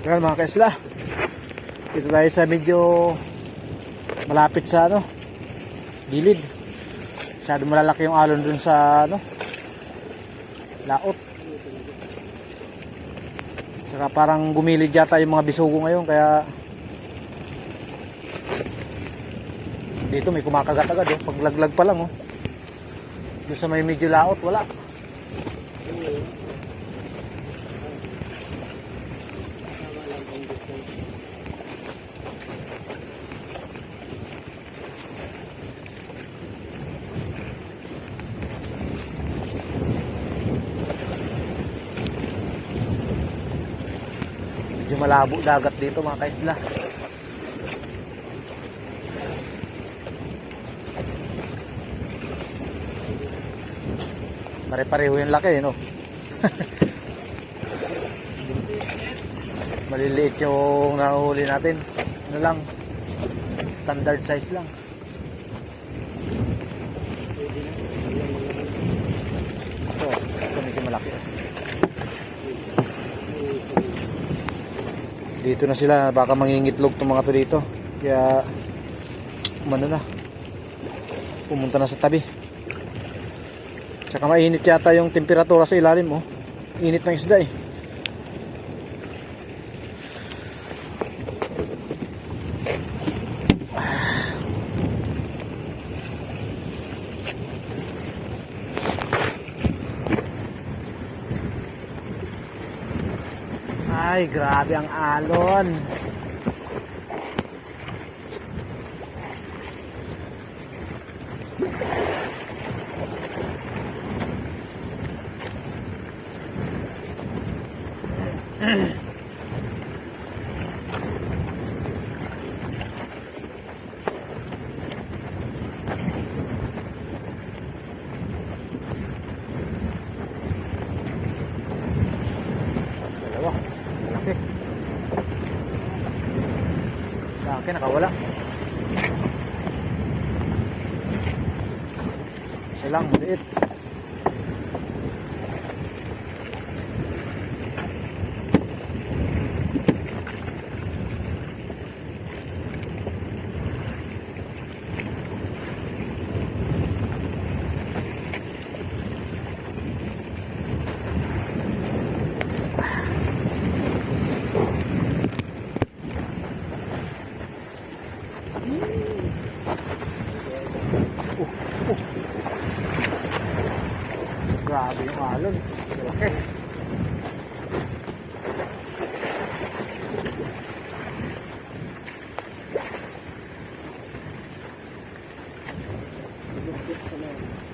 Yan mga kaisla, dito tayo sa medyo malapit sa gilid. Masyado malalaki yung alon dun sa laot. Saka parang gumilid yata yung mga bisugo ngayon, kaya dito may kumakagat agad paglaglag pa lang doon sa may medyo laot wala. Medyo malabo dagat dito mga kaisla. Pare-pareho yung laki, no? Maliliit yung nahuli natin. Ano lang, standard size lang. Ito medyo malaki. Dito na sila, baka mangingitlog itong mga to dito. Kaya umano na, pumunta na sa tabi. Tsaka mainit yata yung temperatura sa ilalim, init ng isda Ay, grabe ang alon. Dalawa, malaki. Sa akin nakawala. Isa lang, maliit. Grabe yung alon. Malaki.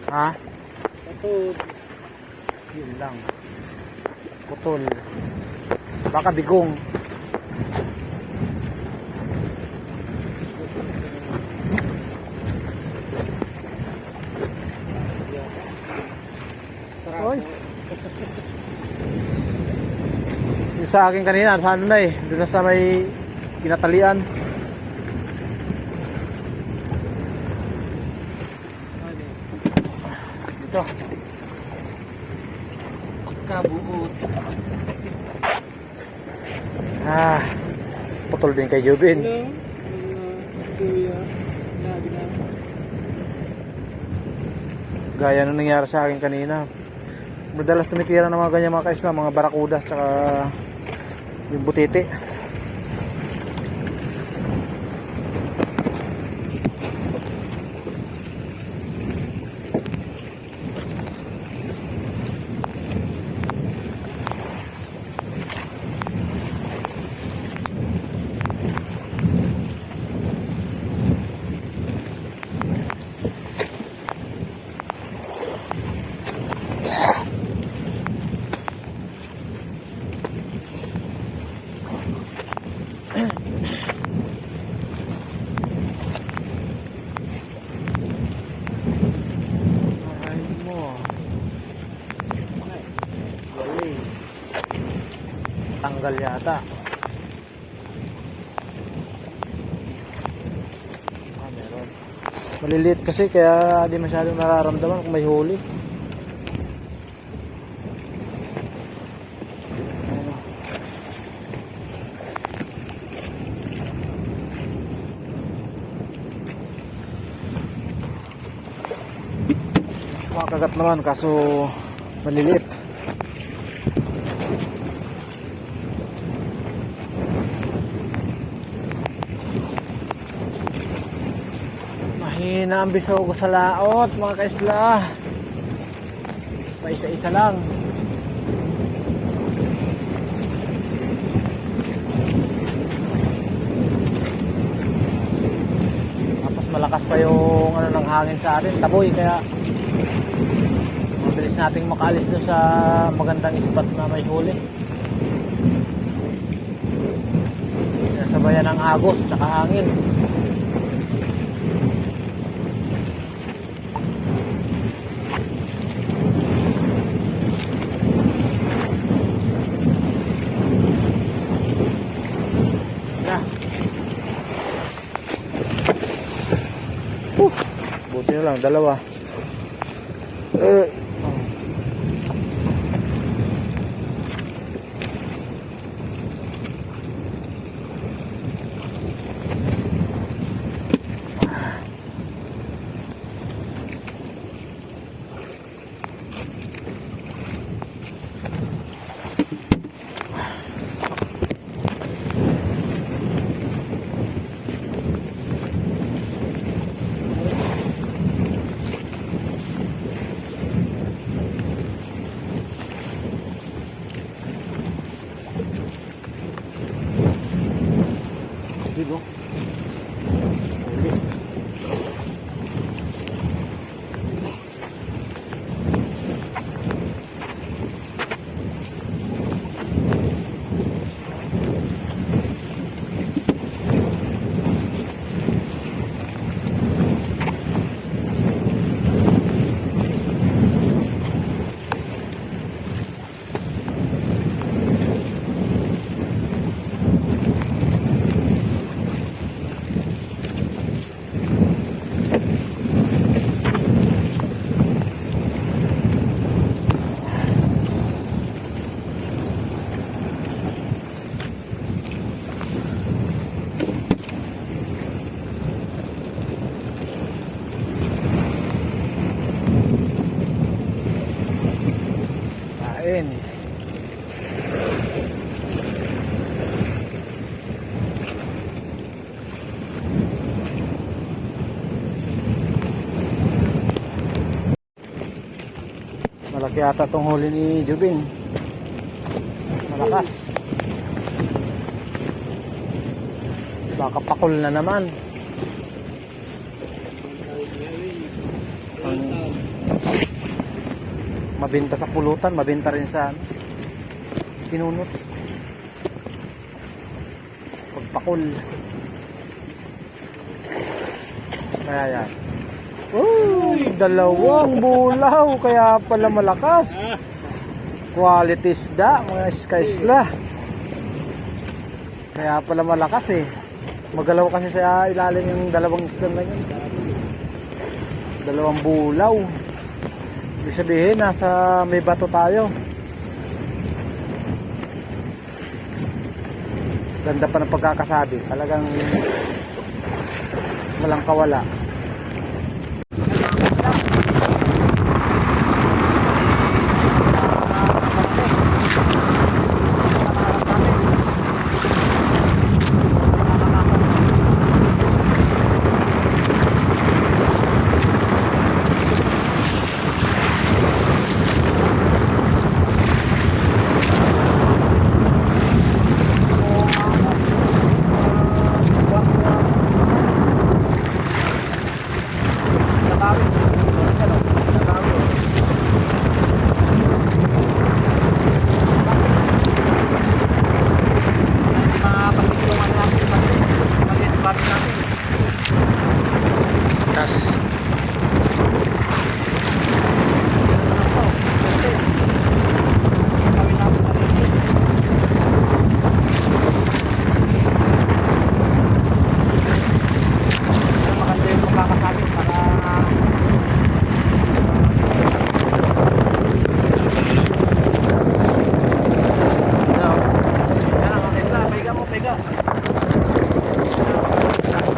Ha? Putol. Yun lang. Putol. Baka bigong. Oy. Yung sa akin kanina, sa doon na sa may kinatalian. Dito. Kabuot. Putol din kay Jubin. Gaya nung nangyari sa akin kanina. Madalas tumitira ng mga ganyan mga kaisla, mga barakudas saka yung butete. Tanggal yata. Meron. Maliliit kasi kaya di masyadong nararamdaman kung may huli. Makagat naman kaso maliliit. Mahina ang bisogo sa laot mga kaisla. Paisa-isa lang. Tapos malakas pa yung ano ng hangin sa atin, taboy, kaya mabilis nating makaalis dun sa magandang spot na may huli. Sabayan ng agos tsaka hangin. Buti na lang, dalawa. Digo. Kain. Malaki ata tong huli ni Jubing. Malakas. Baka pakul na naman. Mabenta sa pulutan, mabenta rin sa kinunot. Pagpakul. Kaya yan. Dalawang bulaw, kaya pala malakas. Quality isda, mga iska-isla. Kaya pala malakas eh. Magalaw kasi sa ilalim yung dalawang isda na yun. Dalawang bulaw. Ibig sabihin, nasa may bato tayo. Ganda pa ng pagkakasabi. Talagang walang kawala.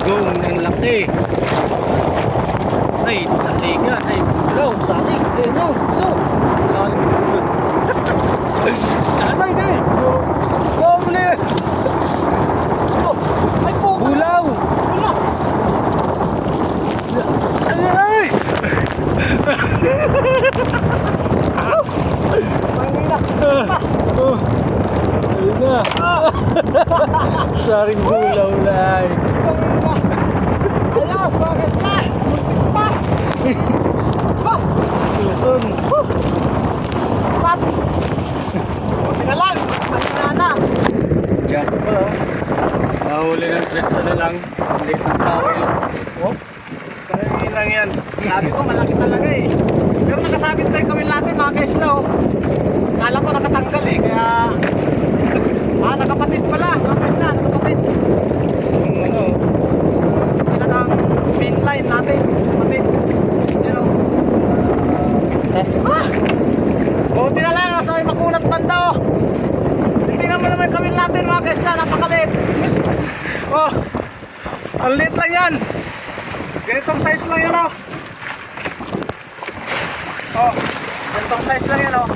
Gong ng laki. Ay, sandigan. Ay, Oh, sali. Eh, no. So, sali. Sali na eh. Oh, muli. Oh, ay po. Bulaw. Bulaw. Ay! Oh, ayun na. Saring bulaw na. Ayos, bagas na! Muntik pa! Susun. Pat! Buti na lang! Mahina na! Diyan pa oh. Nahuli ng tres na lang. Late ng tawel. Oh. Karami lang yan. Sabi ko, malaki talaga eh. Pero nakasabit pa yung kawil natin mga ka-slow. Kala ko nakatanggal eh, kaya... nakapatid pala, mga ka-slow, nakapatid. Yung ano. Pinakang main line natin, kapatid. Yan o. Tas. Buti na lang, nasa may makunat banda oh. Tingnan mo naman yung kawil natin mga ka-slow, napakalit. Oh, ang lit lang yan. Ganitong size lang yan oh. Oh, ganitong size lang yan oh.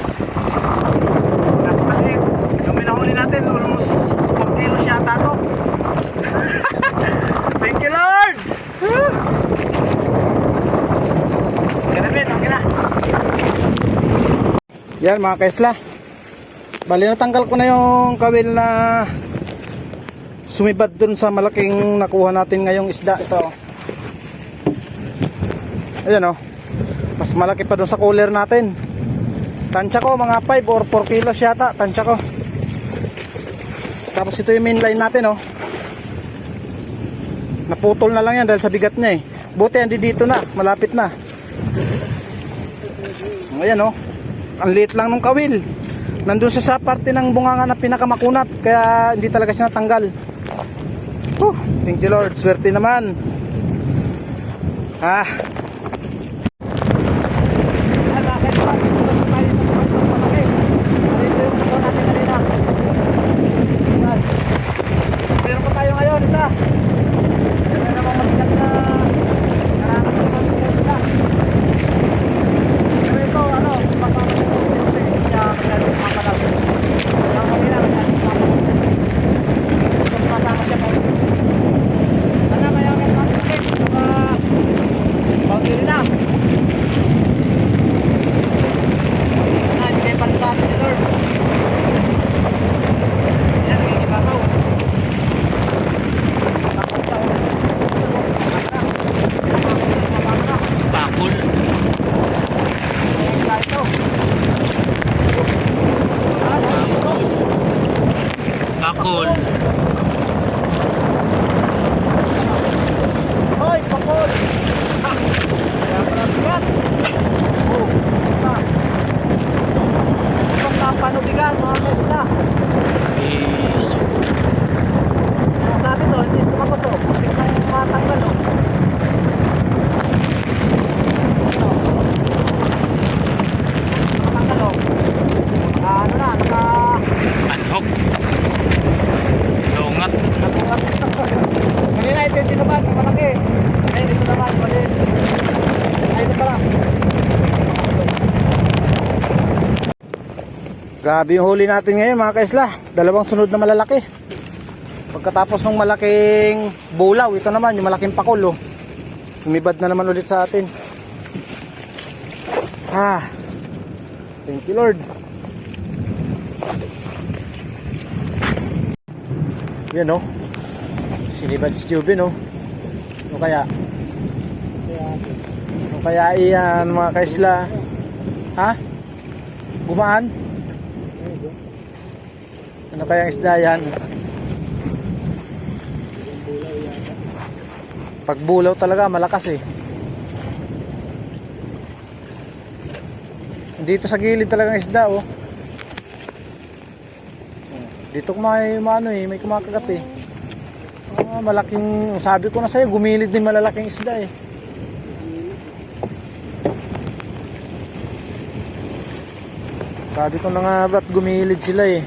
Napakaliit. Yung minahuli natin, almost 4 kilos yata to. Thank you Lord! Ganapin, okay na. Yan mga kaisla. Bali natanggal ko na yung kawil na sumibad dun sa malaking nakuha natin ngayong isda. Ito. Ayan o. Mas malaki pa dun sa cooler natin. Tansya ko mga 5 or 4 kilos yata. Tansya ko. Tapos ito yung main line natin o. Naputol na lang yan dahil sa bigat niya eh. Buti andi dito na. Malapit na. Ayan o. Ang liit lang nung kawil. Nandun sa parte ng bunganga na pinakamakunat. Kaya hindi talaga siya natanggal. Thank you Lord. Swerte naman. Meron pa tayo ngayon isa. Meron namang mabigat na nararamdaman sa isla. Pero ito ano, pasama ko ito hindi niya masyadong makalag. Ang kanila masyadong makalag. Ito pasama siya po. Sana mayaman natin ulit. Boundary na. Sana hindi kayo pala sa atin ni Lord. Yan, nagigibakaw. Bakul. Bakul. Hoy, pakol! Kaya pala bigat! Oh, ito. Itong napanubigan, mga kaisla. Sabi to, hindi tumapos oh. Tingnan yung matanggal oh. Ito. Matanggal oh. Ano na, Anhok. Lungat. nakungat. Kanina ito yung sinuban, malaki. Ay, dito naman, maliit. Ay, ito pala. Grabe yung huli natin ngayon mga kaisla. Dalawang sunod na malalaki. Pagkatapos ng malaking bulaw, ito naman yung malaking pakul oh. Sumibad na naman ulit sa atin. Thank you Lord. Yan oh. Sinibad si Jubin oh. Ano kaya? Ano kaya iyan mga kaisla? Gumaan? Ano kaya ang isda yan? Pag bulaw talaga malakas eh. Dito sa gilid talagang isda oh. Dito may may kumakagat eh. Malaking, sabi ko na sa'yo, gumilid din malalaking isda eh. Sabi ko na nga ba't gumilid sila eh.